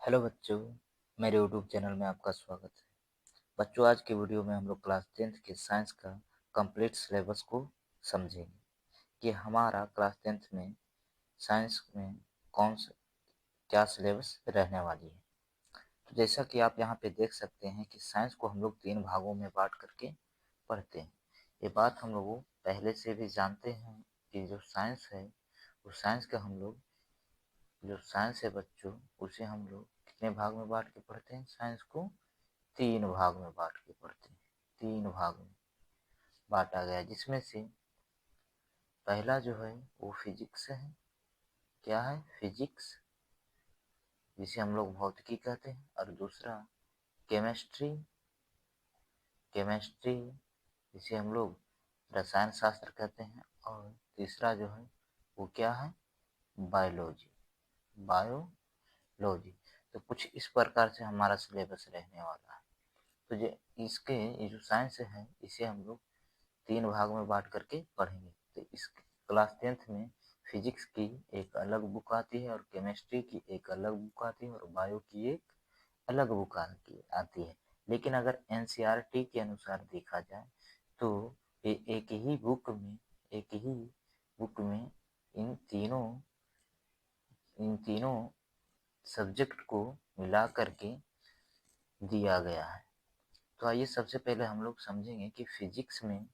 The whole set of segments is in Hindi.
हेलो बच्चों, मेरे यूट्यूब चैनल में आपका स्वागत है। बच्चों, आज की वीडियो में हम लोग क्लास 10th के साइंस का कंप्लीट सिलेबस को समझेंगे कि हमारा क्लास 10th में साइंस में कौन सा क्या सिलेबस रहने वाली है। तो जैसा कि आप यहाँ पे देख सकते हैं कि साइंस को हम लोग 3 भागों में बांट करके पढ़ते हैं। ये बात हम लोग पहले से भी जानते हैं कि जो साइंस है वो साइंस का हम लोग जो साइंस है बच्चों, उसे हम लोग कितने भाग में बांट के पढ़ते हैं? साइंस को 3 भाग में बांट के पढ़ते हैं। 3 भाग में बांटा गया, जिसमें से पहला जो है वो फिजिक्स है। क्या है? फिजिक्स, जिसे हम लोग भौतिकी कहते हैं। और दूसरा केमिस्ट्री, केमिस्ट्री जिसे हम लोग रसायन शास्त्र कहते हैं। और तीसरा जो है वो क्या है? Biology, biology. तो कुछ इस प्रकार से हमारा सिलेबस रहने वाला है। तो ये जो साइंस है इसे हम लोग 3 भाग में बांट करके पढ़ेंगे। तो इस क्लास 10th में फिजिक्स की एक अलग बुक आती है, और केमिस्ट्री की एक अलग बुक आती है, और बायो की एक अलग बुक आती है। लेकिन अगर एनसीईआरटी के अनुसार देखा जाए तो ये एक ही बुक में इन तीनों सब्जेक्ट को मिला करके दिया गया है। तो आइए सबसे पहले हम लोग समझेंगे कि फिजिक्स में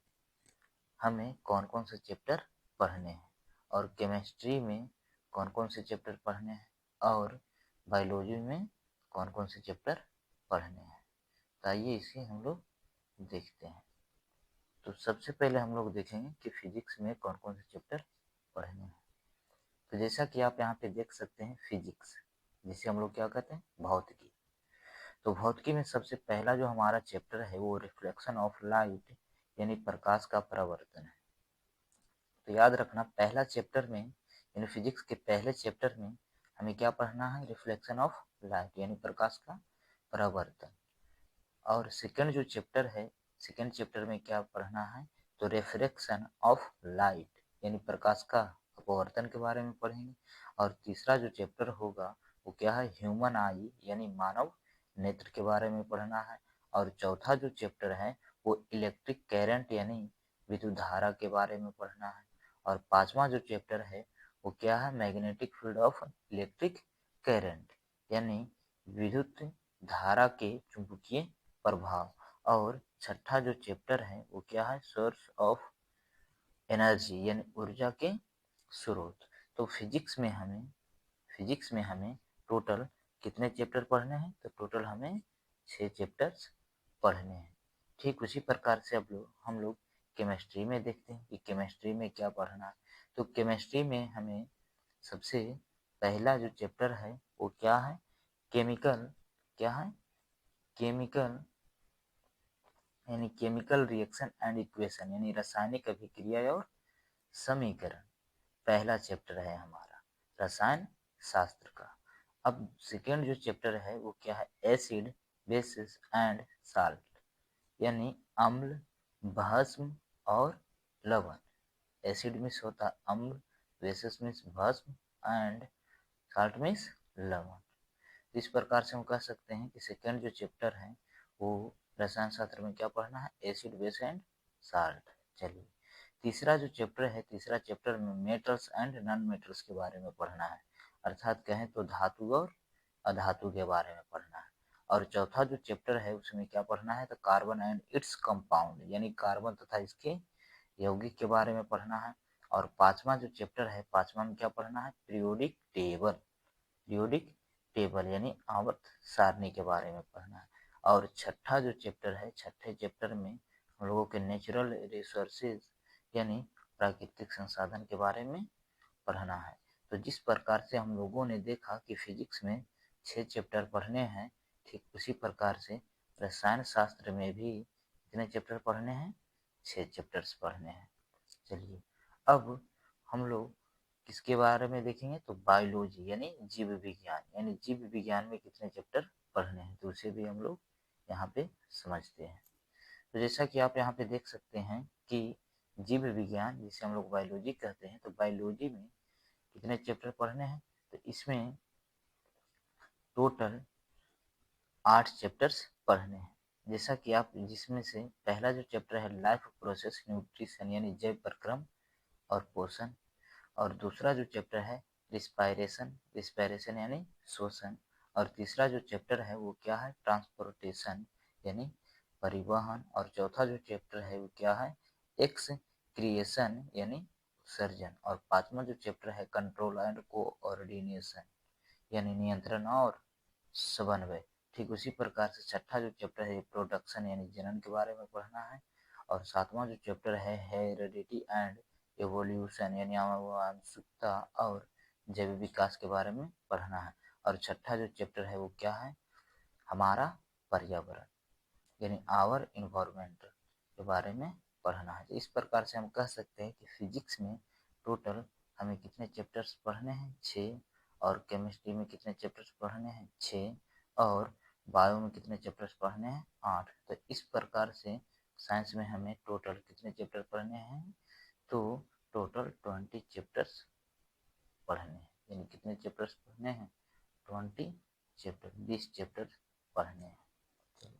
हमें कौन कौन से चैप्टर पढ़ने हैं, और केमिस्ट्री में कौन कौन से चैप्टर पढ़ने हैं, और बायोलॉजी में कौन कौन से चैप्टर पढ़ने हैं। तो आइए इसे हम लोग देखते हैं। तो सबसे पहले हम लोग देखेंगे कि फिजिक्स में कौन कौन से चैप्टर पढ़ने हैं। तो जैसा कि आप यहाँ पे देख सकते हैं, फिजिक्स जिसे हम लोग क्या कहते हैं? भौतिकी। तो भौतिकी में सबसे पहला जो हमारा चैप्टर है वो रिफ्लेक्शन ऑफ लाइट, यानी प्रकाश का परावर्तन है। तो याद रखना, पहला चैप्टर में यानी फिजिक्स के पहले चैप्टर में हमें क्या पढ़ना है? रिफ्लेक्शन ऑफ लाइट, यानी प्रकाश का परावर्तन। और सेकंड जो चैप्टर है, सेकंड चैप्टर में क्या पढ़ना है? तो रिफ्रैक्शन ऑफ लाइट, यानी प्रकाश का अपवर्तन के बारे में पढ़ेंगे। और तीसरा जो चैप्टर होगा वो क्या है? ह्यूमन आई, यानी मानव नेत्र के बारे में पढ़ना है। और चौथा जो चैप्टर है वो इलेक्ट्रिक करंट, यानी विद्युत धारा के बारे में पढ़ना है। और पांचवा जो चैप्टर है वो क्या है? Magnetic field of electric current, यानी विद्युत धारा के चुंबकीय प्रभाव। और छठा जो चैप्टर है वो क्या है? सोर्स ऑफ एनर्जी, यानी ऊर्जा के स्रोत। तो फिजिक्स में हमें टोटल कितने चैप्टर पढ़ने हैं? तो टोटल हमें 6 चैप्टर्स पढ़ने हैं। ठीक उसी प्रकार से अब हम लोग केमिस्ट्री में देखते हैं कि केमिस्ट्री में क्या पढ़ना है। तो केमिस्ट्री में हमें सबसे पहला जो चैप्टर है वो क्या है? केमिकल। क्या है? केमिकल, यानी केमिकल रिएक्शन एंड इक्वेशन, यानी रासायनिक अभिक्रिया और समीकरण पहला चैप्टर है हमारा रसायन शास्त्र का। अब सेकेंड जो चैप्टर है वो क्या है? एसिड, बेसिस एंड साल्ट, यानी अम्ल, भस्म और लवण। एसिड मीन्स होता है अम्ल, बेसिस मीन्स भस्म, एंड साल्ट मीन्स लवण। इस प्रकार से हम कह सकते हैं कि सेकेंड जो चैप्टर है वो रसायन शास्त्र में क्या पढ़ना है? Acid, base and salt. चलिए, तीसरा जो चैप्टर है, तीसरा चैप्टर में मेटल्स एंड नॉन मेटल्स के बारे में पढ़ना है, अर्थात कहें तो धातु और अधातु के बारे में पढ़ना है। और चौथा जो चैप्टर है उसमें क्या पढ़ना है? तो कार्बन एंड इट्स कंपाउंड, यानी कार्बन तथा इसके यौगिक के बारे में पढ़ना है। और पांचवा जो चैप्टर है, पांचवा में क्या पढ़ना है? पीरियोडिक टेबल, पीरियोडिक टेबल यानी आवर्त सारणी के बारे में पढ़ना है। और छठा जो चैप्टर है, छठे चैप्टर में हम लोगों के नेचुरल रिसोर्सेज, यानी प्राकृतिक संसाधन के बारे में पढ़ना है। तो जिस प्रकार से हम लोगों ने देखा कि फिजिक्स में 6 चैप्टर पढ़ने हैं, ठीक उसी प्रकार से रसायन शास्त्र में भी कितने चैप्टर पढ़ने हैं? 6 चैप्टर्स पढ़ने हैं। चलिए, अब हम लोग किसके बारे में देखेंगे? तो बायोलॉजी, यानी जीव विज्ञान, यानी जीव विज्ञान में कितने चैप्टर पढ़ने हैं, तो उसे भी हम लोग यहाँ पे समझते हैं। तो जैसा कि आप यहाँ पे देख सकते हैं कि जीव विज्ञान जिसे हम लोग बायोलॉजी कहते हैं, तो बायोलॉजी में कितने चैप्टर पढ़ने हैं? तो इसमें टोटल 8 चैप्टर्स पढ़ने हैं। जैसा कि आप जिसमें से पहला जो चैप्टर है लाइफ प्रोसेस न्यूट्रिशन यानी जैव प्रक्रम और पोषण, और दूसरा जो चैप्टर है रिस्पायरेशन यानी श्वसन, और तीसरा जो चैप्टर है वो क्या है ट्रांसपोर्टेशन यानी परिवहन, और चौथा जो चैप्टर है वो क्या है एक्स क्रिएशन यानी उत्सर्जन, और पांचवा जो चैप्टर है कंट्रोल एंड कोऑर्डिनेशन यानी नियंत्रण और समन्वय। ठीक उसी प्रकार से छठा जो चैप्टर है प्रोडक्शन यानी जनन के बारे में पढ़ना है, और सातवां जो चैप्टर है हेरिडिटी एंड एवोल्यूशन यानी आनुवंशिकता और जैव विकास के बारे में पढ़ना है, और छठा जो चैप्टर है वो क्या है हमारा पर्यावरण यानी आवर इन्वायरमेंट के बारे में पढ़ना है। इस प्रकार से हम कह सकते हैं कि फिजिक्स में टोटल हमें कितने चैप्टर्स पढ़ने हैं 6, और केमिस्ट्री में कितने चैप्टर्स पढ़ने हैं 6, और बायो में कितने चैप्टर्स पढ़ने हैं 8। तो इस प्रकार से साइंस में हमें टोटल कितने चैप्टर पढ़ने हैं, तो टोटल 20 चैप्टर्स पढ़ने हैं। यानी कितने चैप्टर्स पढ़ने हैं 20 चैप्टर, 20 चैप्टर पढ़ने हैं।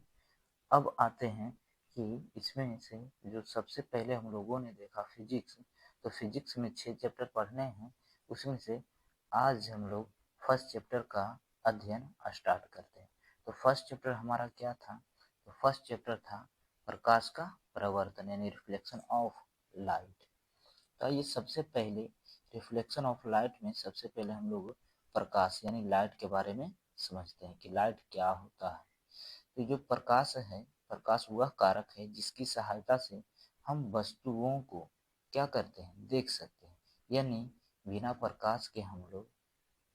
अब आते हैं कि इसमें से जो सबसे पहले हम लोगों ने देखा फिजिक्स, तो फिजिक्स में 6 चैप्टर पढ़ने हैं। उसमें से आज हम लोग फर्स्ट चैप्टर का अध्ययन स्टार्ट करते हैं। तो फर्स्ट चैप्टर हमारा क्या था, तो फर्स्ट चैप्टर था प्रकाश का परावर्तन यानी रिफ्लेक्शन ऑफ लाइट। तो ये सबसे पहले रिफ्लेक्शन ऑफ लाइट में सबसे पहले हम लोग प्रकाश यानी लाइट के बारे में समझते हैं कि लाइट क्या होता है। तो जो प्रकाश है, प्रकाश वह कारक है जिसकी सहायता से हम वस्तुओं को क्या करते हैं देख सकते हैं, यानी बिना प्रकाश के हम लोग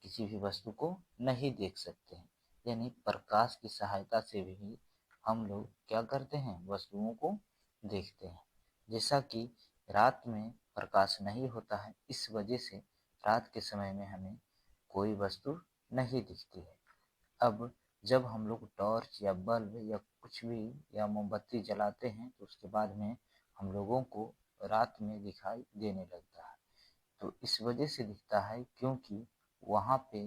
किसी भी वस्तु को नहीं देख सकते हैं। यानी प्रकाश की सहायता से भी हम लोग क्या करते हैं वस्तुओं को देखते हैं। जैसा कि रात में प्रकाश नहीं होता है, इस वजह से रात के समय में हमें कोई वस्तु नहीं दिखती है। अब जब हम लोग टॉर्च या बल्ब या कुछ भी या मोमबत्ती जलाते हैं तो उसके बाद में हम लोगों को रात में दिखाई देने लगता है। तो इस वजह से दिखता है क्योंकि वहाँ पे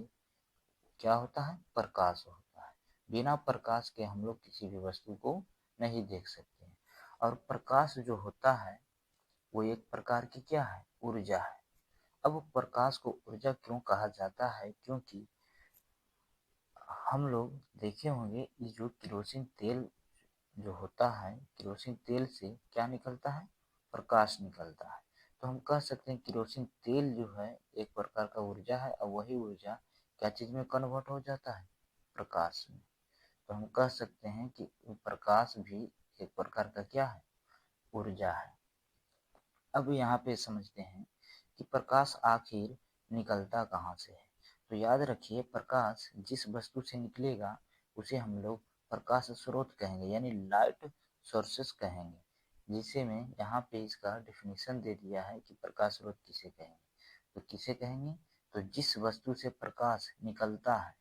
क्या होता है प्रकाश होता है। बिना प्रकाश के हम लोग किसी भी वस्तु को नहीं देख सकते हैं। और प्रकाश जो होता है वो एक प्रकार की क्या है ऊर्जा है। अब प्रकाश को ऊर्जा क्यों कहा जाता है, क्योंकि हम लोग देखे होंगे ये जो केरोसिन तेल जो होता है, केरोसिन तेल से क्या निकलता है प्रकाश निकलता है। तो हम कह सकते हैं केरोसिन तेल जो है एक प्रकार का ऊर्जा है, और वही ऊर्जा क्या चीज में कन्वर्ट हो जाता है प्रकाश में। तो हम कह सकते हैं कि प्रकाश भी एक प्रकार का क्या है ऊर्जा है। अब यहाँ पे समझते हैं कि प्रकाश आखिर निकलता कहाँ से है। तो याद रखिए प्रकाश जिस वस्तु से निकलेगा उसे हम लोग प्रकाश स्रोत कहेंगे यानी लाइट सोर्सेस कहेंगे, जिसे में यहाँ पे इसका डिफिनीशन दे दिया है कि प्रकाश स्रोत किसे कहेंगे। तो किसे कहेंगे, तो जिस वस्तु से प्रकाश निकलता है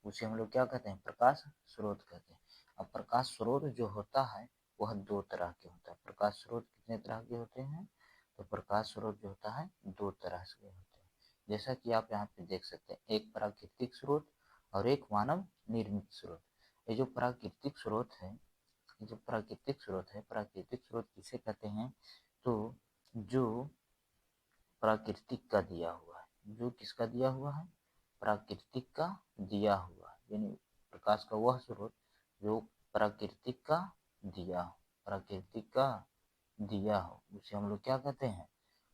उसे हम लोग क्या कहते हैं प्रकाश स्रोत कहते हैं। अब प्रकाश स्रोत जो होता है वह दो तरह के होता है। प्रकाश स्रोत कितने तरह के होते हैं, तो प्रकाश स्रोत जो होता है दो तरह से होते हैं। जैसा कि आप यहाँ पे देख सकते हैं एक प्राकृतिक स्रोत और एक मानव निर्मित स्रोत। ये जो प्राकृतिक स्रोत है, ये जो प्राकृतिक स्रोत है, प्राकृतिक स्रोत किसे कहते हैं, तो जो प्राकृतिक का दिया हुआ है, जो किसका दिया हुआ है प्राकृतिक का दिया हुआ है, यानी प्रकाश का वह स्रोत जो प्राकृतिक का दिया हो, प्राकृतिक का दिया हो उसे हम लोग क्या कहते हैं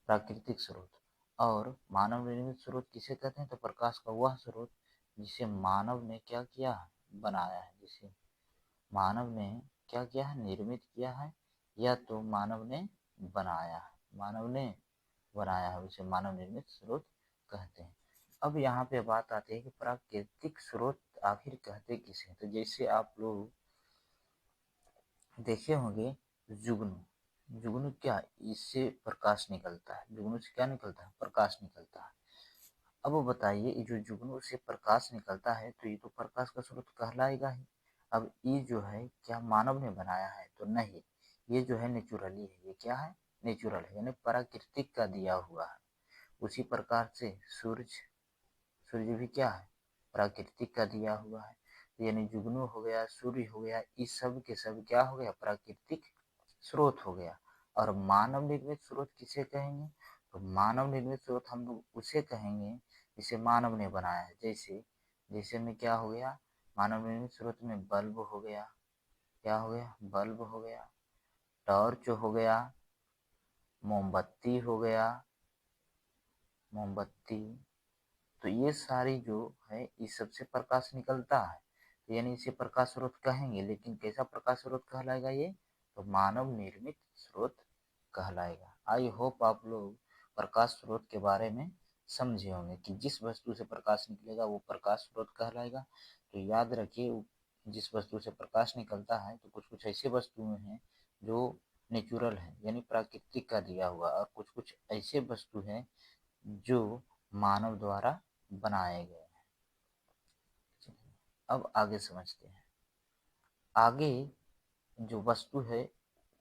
प्राकृतिक स्रोत। और मानव निर्मित स्रोत किसे कहते हैं, तो प्रकाश का वह स्रोत जिसे मानव ने क्या किया है बनाया है, जिसे मानव ने क्या किया है निर्मित किया है, या तो मानव ने बनाया है, मानव ने बनाया है उसे मानव निर्मित स्रोत कहते हैं। अब यहाँ पे बात आती है कि प्राकृतिक स्रोत आखिर कहते किसे हैं। तो जैसे आप लोग देखे होंगे जुगनू, जुगनू क्या इससे प्रकाश निकलता है, जुगनू से क्या निकलता है प्रकाश निकलता है। अब बताइए ये जो जुगनू से प्रकाश निकलता है तो ये तो प्रकाश का स्रोत कहलाएगा ही। अब ये जो है क्या मानव ने बनाया है, तो नहीं, ये जो है नेचुरली है, ये क्या है नेचुरल है यानी प्राकृतिक का दिया हुआ है। उसी प्रकार से सूर्य, सूर्य भी क्या है प्राकृतिक का दिया हुआ है। यानी जुगनू हो गया, सूर्य हो गया, इस सब के सब क्या हो गया, प्राकृतिक स्रोत हो गया। और मानव निर्मित स्रोत किसे कहेंगे, तो मानव निर्मित स्रोत हम लोग उसे कहेंगे जिसे मानव ने बनाया है। जैसे जैसे में क्या हो गया, मानव निर्मित स्रोत में बल्ब हो गया, क्या हो गया, बल्ब हो गया, टॉर्च हो गया, मोमबत्ती हो गया, मोमबत्ती। तो ये सारी जो है इस सबसे प्रकाश निकलता है, तो यानी इसे प्रकाश स्रोत कहेंगे। लेकिन कैसा प्रकाश स्रोत कहलाएगा ये, तो मानव निर्मित स्रोत कहलाएगा। आई होप आप लोग प्रकाश स्रोत के बारे में समझे होंगे कि जिस वस्तु से प्रकाश निकलेगा वो प्रकाश स्रोत कहलाएगा। तो याद रखिए, जिस वस्तु से प्रकाश निकलता है तो कुछ कुछ ऐसे वस्तुएं हैं जो नेचुरल है यानी प्राकृतिक का दिया हुआ, और कुछ कुछ ऐसे वस्तु हैं जो मानव द्वारा बनाए गए हैं। अब आगे समझते हैं। आगे जो वस्तु है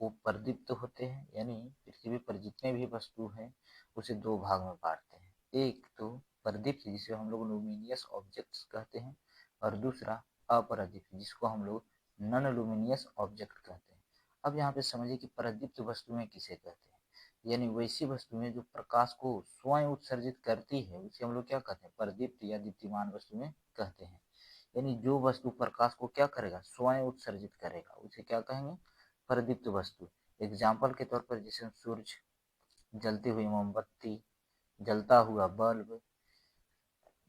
वो प्रदीप्त होते हैं, यानी पृथ्वी पर जितने भी वस्तु हैं उसे दो भाग में बांटते हैं। एक तो प्रदीप्त जिसे हम लोग लुमिनियस ऑब्जेक्ट्स कहते हैं, और दूसरा अप्रदीप्त जिसको हम लोग नॉन लुमिनियस ऑब्जेक्ट कहते हैं। अब यहाँ पे समझिए कि प्रदीप्त वस्तुएं किसे कहते हैं, यानी वैसी वस्तुएं जो प्रकाश को स्वयं उत्सर्जित करती है उसे हम लोग क्या कहते हैं, प्रदीप्त या दीप्तिमान वस्तुएं कहते हैं। यानी जो वस्तु प्रकाश को क्या करेगा, स्वयं उत्सर्जित करेगा, उसे क्या कहेंगे, प्रदीप्त वस्तु। एग्जाम्पल के तौर पर जैसे सूरज, जलती हुई मोमबत्ती, जलता हुआ बल्ब,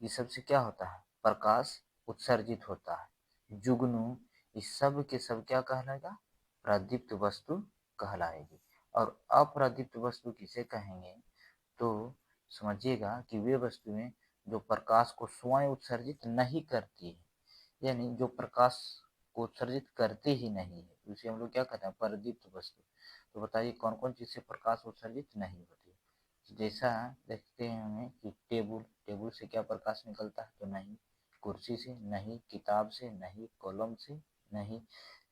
ये सब से क्या होता है, प्रकाश उत्सर्जित होता है। जुगनू, इस सब के सब क्या कहलाएगा, प्रदीप्त वस्तु कहलाएगी। और अप्रदीप्त वस्तु किसे कहेंगे, तो समझिएगा कि वे वस्तुएं जो प्रकाश को स्वयं उत्सर्जित नहीं करती है, यानी जो प्रकाश को उत्सर्जित करते ही नहीं है, उसे हम लोग क्या कहते हैं, प्रदीप्त वस्तु। तो बताइए कौन कौन चीज से प्रकाश उत्सर्जित नहीं होती है। जैसा देखते हैं हमें कि टेबुल, टेबुल से क्या प्रकाश निकलता है, तो नहीं। कुर्सी से नहीं, किताब से नहीं, कलम से नहीं।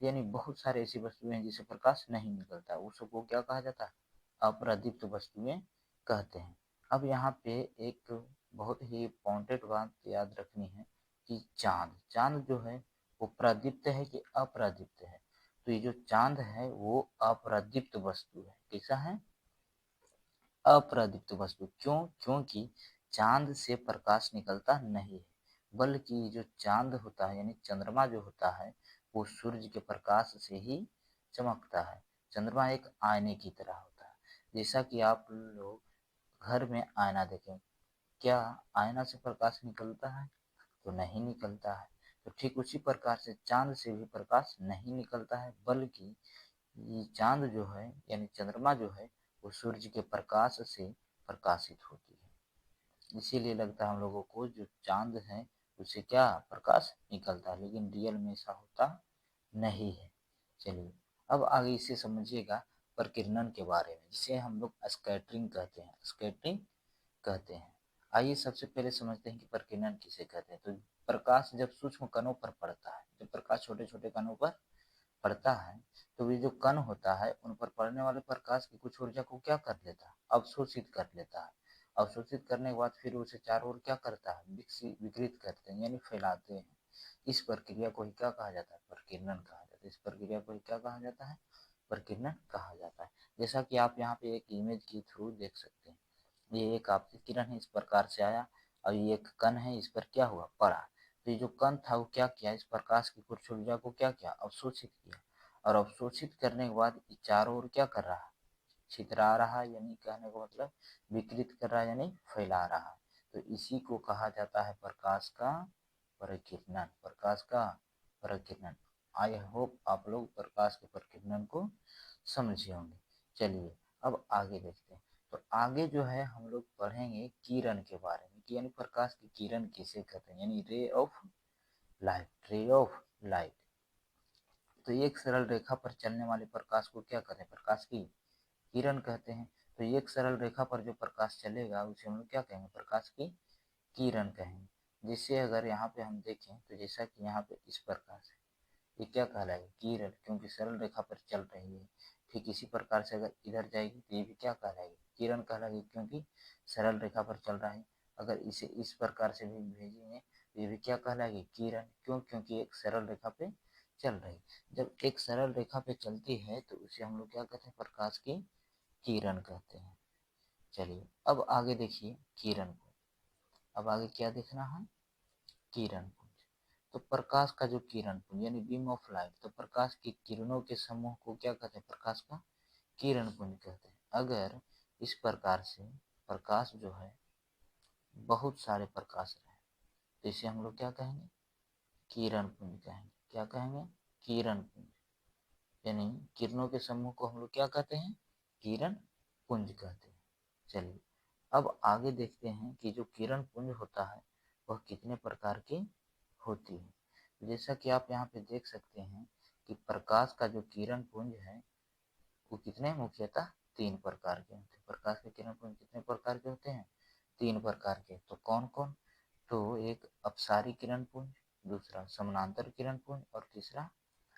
यानी बहुत सारे ऐसी वस्तुएं हैं जिससे प्रकाश नहीं निकलता, उसको क्या कहा जाता है, अप्रदीप्त वस्तुएं कहते हैं। अब यहाँ पे एक बहुत ही इम्पोर्टेंट बात याद रखनी है कि चांद, चांद जो है वो प्रदीप्त है कि अप्रदीप्त है, तो ये जो चांद है वो अप्रदीप्त वस्तु है। कैसा है, अप्रदीप्त वस्तु। क्यों, क्योंकि चांद से प्रकाश निकलता नहीं है, बल्कि जो चांद होता है यानी चंद्रमा जो होता है वो सूर्य के प्रकाश से ही चमकता है। चंद्रमा एक आईने की तरह होता है। जैसा कि आप लोग घर में आईना देखें, क्या आईना से प्रकाश निकलता है, तो नहीं निकलता है। तो ठीक उसी प्रकार से चांद से भी प्रकाश नहीं निकलता है, बल्कि ये चांद जो है यानी चंद्रमा जो है वो सूर्य के प्रकाश से प्रकाशित होती है। इसीलिए लगता है हम लोगों को जो चांद है उसे क्या प्रकाश निकलता है, लेकिन रियल में ऐसा होता नहीं है। चलिए अब आगे इसे समझिएगा प्रकीर्णन के बारे में, जिसे हम लोग स्कैटरिंग कहते हैं, स्कैटरिंग कहते हैं। आइए सबसे पहले समझते हैं कि प्रकीर्णन किसे कहते हैं। तो प्रकाश जब सूक्ष्म कणों पर पड़ता है, जब प्रकाश छोटे छोटे कणों पर पड़ता है तो ये जो कण होता है उन पर पड़ने वाले प्रकाश की कुछ ऊर्जा को क्या कर लेता है, अवशोषित कर लेता है। अवशोषित करने के बाद फिर उसे चारों ओर क्या करता है, विकृत करते हैं यानी फैलाते हैं। इस प्रक्रिया को ही क्या कहा जाता है, प्रकीर्णन कहा जाता है। इस प्रक्रिया को ही क्या कहा जाता है, प्रकीर्णन कहा जाता है। जैसा कि आप यहाँ पे एक इमेज के थ्रू देख सकते हैं, ये एक आपतित किरण है, इस प्रकार से आया और ये एक कण है, इस पर क्या हुआ, पड़ा। तो ये जो कण था वो क्या किया, इस प्रकाश की कुछ ऊर्जा को क्या किया, अवशोषित किया। और अवशोषित करने के बाद ये चारों ओर क्या कर रहा है, छितरा रहा है, यानी कहने का मतलब विकृत कर रहा है यानी फैला रहा है। तो इसी को कहा जाता है प्रकाश का प्रकीर्णन, प्रकाश का प्रकीर्णन। आई होप आप लोग प्रकाश के प्रकीर्णन को समझे होंगे। चलिए अब आगे देखते हैं। तो आगे जो है हम लोग पढ़ेंगे किरण के बारे में, कि यानी प्रकाश की किरण किसे कहते हैं, यानी ray of light, ray of light. तो एक सरल रेखा पर चलने वाले प्रकाश को क्या कहते हैं, प्रकाश की किरण कहते हैं। तो एक सरल रेखा पर जो प्रकाश चलेगा उसे हम लोग क्या कहेंगे, प्रकाश की किरण कहेंगे। जिससे अगर यहाँ पे हम देखें तो जैसा कि यहाँ पे इस प्रकार से ये क्या कहलाएगी, किरण, क्योंकि सरल रेखा पर चल रही है। ठीक इसी प्रकार से अगर इधर जाएगी तो ये भी क्या कहलाएगी, किरण कहलाएगी, क्योंकि सरल रेखा पर चल रहा है। अगर इसे इस प्रकार से भी भेजेंगे ये भी क्या कहलाएगी, किरण। क्यों? क्योंकि एक सरल रेखा पे चल रही। जब एक सरल रेखा पे चलती है तो उसे हम लोग क्या कहते हैं, प्रकाश की किरण कहते हैं। चलिए अब आगे देखिए किरण को। अब आगे क्या देखना है, किरण पुंज। तो प्रकाश का जो किरण पुंज यानी बीम ऑफ लाइट, तो प्रकाश की किरणों के समूह को क्या कहते हैं, प्रकाश का किरण पुंज कहते हैं। अगर इस प्रकार से प्रकाश जो है बहुत सारे प्रकाश रहे तो इसे हम लोग क्या कहेंगे, किरण पुंज कहेंगे। क्या कहेंगे, किरण पुंज। यानी किरणों के समूह को हम लोग क्या कहते हैं, किरण पुंज कहते हैं। चलिए अब आगे देखते हैं कि जो किरण पुंज होता है वह कितने प्रकार की होती है। जैसा कि आप यहाँ पे देख सकते हैं कि प्रकाश का जो किरण पुंज है वो कितने, मुख्यतः 3 प्रकार के होते हैं। प्रकाश के किरण पुंज कितने प्रकार के होते हैं, 3 प्रकार के। तो कौन कौन, तो एक अपसारी किरण पुंज, दूसरा समानांतर किरण पुंज और तीसरा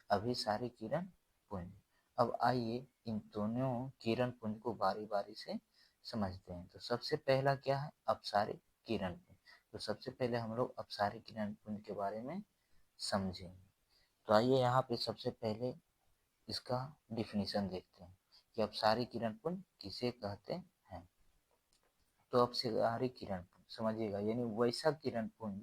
अभिसारी किरण पुंज। अब आइए इन दोनों किरण पुंज को बारी बारी से समझते हैं। तो सबसे पहला क्या है, अपसारी किरण पुंज। तो सबसे पहले हम लोग अपसारी किरण पुंज के बारे में समझेंगे। तो आइए यहाँ पे सबसे पहले इसका डिफिनीशन देखते हैं कि अपसारी किरण पुंज किसे कहते हैं। तो अपसारी किरण पुंज समझिएगा, यानी वैसा किरण पुंज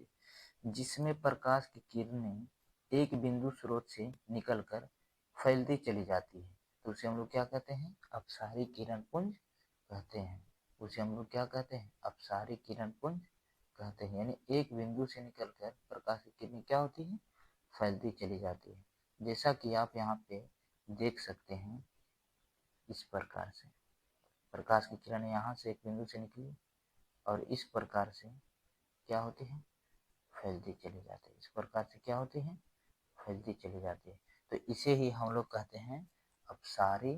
जिसमें प्रकाश की किरणें एक बिंदु स्रोत से निकलकर फैलती चली जाती है, तो उसे हम लोग क्या कहते हैं, अपसारी किरण पुंज कहते हैं। उसे हम लोग क्या कहते हैं, अपसारी किरण पुंज कहते हैं। यानी एक बिंदु से निकलकर प्रकाश की किरणें क्या होती है, फैलती चली जाती है। जैसा कि आप यहाँ पे देख सकते हैं, इस प्रकार से प्रकाश की किरणें यहाँ से एक बिंदु से निकली और इस प्रकार से क्या होती है, फैलती चली जाती है। इस प्रकार से क्या होती है, फैलती चली जाती है। तो इसे ही हम लोग कहते हैं अपसारी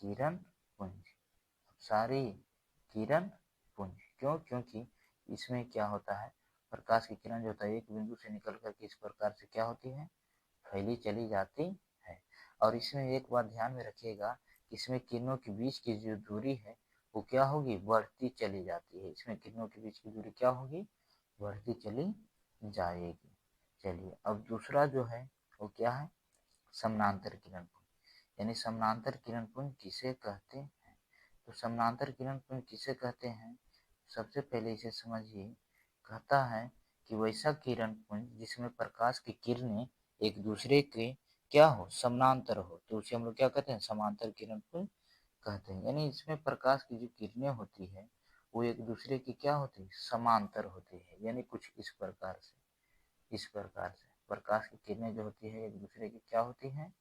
किरण पुंज। अपसारी किरण पुंज क्यों, क्योंकि इसमें क्या होता है, प्रकाश की किरण जो होता है एक बिंदु से निकल करके इस प्रकार से क्या होती है, फैली चली जाती है। और इसमें एक बात ध्यान में रखिएगा, इसमें किरणों के बीच की जो दूरी है वो क्या होगी, बढ़ती चली जाती है। इसमें किरणों के बीच की दूरी क्या होगी, बढ़ती चली जाएगी। चलिए अब दूसरा जो है वो क्या है, समानांतर किरण पुंज। यानी समानांतर किरण पुंज किसे कहते हैं। तो समानांतर किरण पुंज किसे कहते हैं, सबसे पहले इसे समझिए। कहता है कि वैसा किरण पुंज जिसमें प्रकाश की किरणें एक दूसरे के क्या हो, समानांतर हो, तो उसे हम लोग क्या कहते हैं, समांतर किरण पुंज कहते हैं। यानी इसमें प्रकाश की जो किरणें होती है वो एक दूसरे की क्या होती है, समांतर होती है। यानी कुछ इस प्रकार से, इस प्रकार से प्रकाश की किरणें जो होती है एक दूसरे की क्या होती है,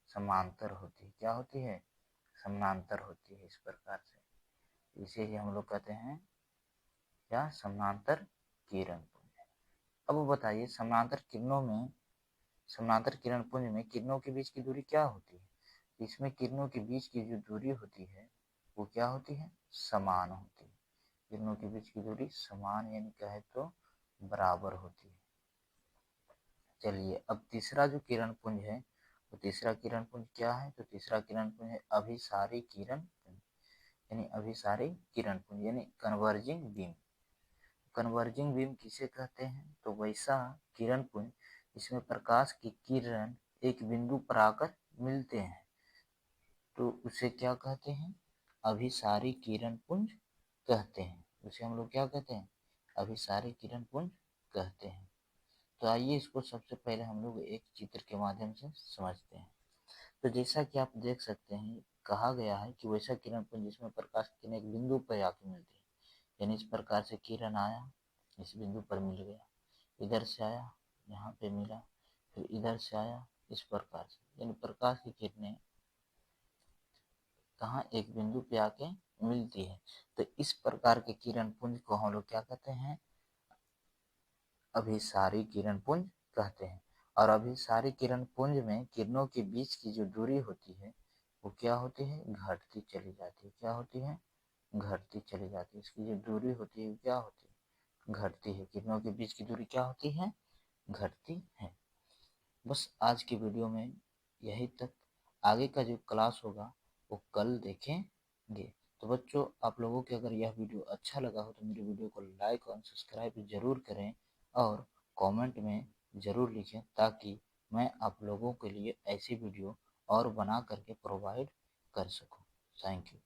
समांतर होती है। क्या होती है, समानांतर होती है। इस प्रकार से इसे ही हम लोग कहते हैं क्या, समानांतर किरण पुंज। अब बताइए समानांतर किरणों में, समानांतर किरण पुंज में किरणों के बीच की दूरी क्या होती है। इसमें किरणों के बीच की जो दूरी होती है वो क्या होती है, समान होती है। किरणों के बीच की दूरी समान यानी कहे तो बराबर होती है। चलिए अब तीसरा जो किरण पुंज है, तो तीसरा किरण पुंज क्या है, तो तीसरा किरण पुंज है अभिसारी किरण पुंज। यानी अभिसारी किरण पुंज यानी कन्वर्जिंग बीम। कन्वर्जिंग बीम किसे कहते हैं, तो वैसा किरण पुंज जिसमें प्रकाश की किरण एक बिंदु पर आकर मिलते हैं, तो उसे क्या कहते हैं, अभिसारी किरण पुंज कहते हैं। उसे हम लोग क्या कहते हैं, अभिसारी किरण पुंज कहते हैं। तो आइए इसको सबसे पहले हम लोग एक चित्र के माध्यम से समझते हैं। तो जैसा कि आप देख सकते हैं, कहा गया है कि वैसा किरण पुंज जिसमें प्रकाश की किरण एक बिंदु पर आकर मिलती है। यानी इस प्रकार से किरण आया, इस बिंदु पर मिल गया, इधर से आया, यहाँ पे मिला, फिर इधर से आया, इस प्रकार से। यानी प्रकाश की किरणें कहाँ, एक बिंदु पे आके मिलती है। तो इस प्रकार के किरण पुंज को हम लोग क्या कहते हैं, अभिसारी किरण पुंज कहते हैं। और अभिसारी किरण पुंज में किरणों के बीच की जो दूरी होती है वो क्या होती है, घटती चली जाती है। क्या होती है, घटती चली जाती है। इसकी जो दूरी होती है क्या होती है, घटती है। किरणों के बीच की दूरी क्या होती है, घटती है। बस आज की वीडियो में यही तक। आगे का जो क्लास होगा वो कल देखेंगे। तो बच्चों आप लोगों के अगर यह वीडियो अच्छा लगा हो तो मेरे वीडियो को लाइक और सब्सक्राइब जरूर करें और कमेंट में ज़रूर लिखें, ताकि मैं आप लोगों के लिए ऐसी वीडियो और बना करके प्रोवाइड कर सकूं। Thank you.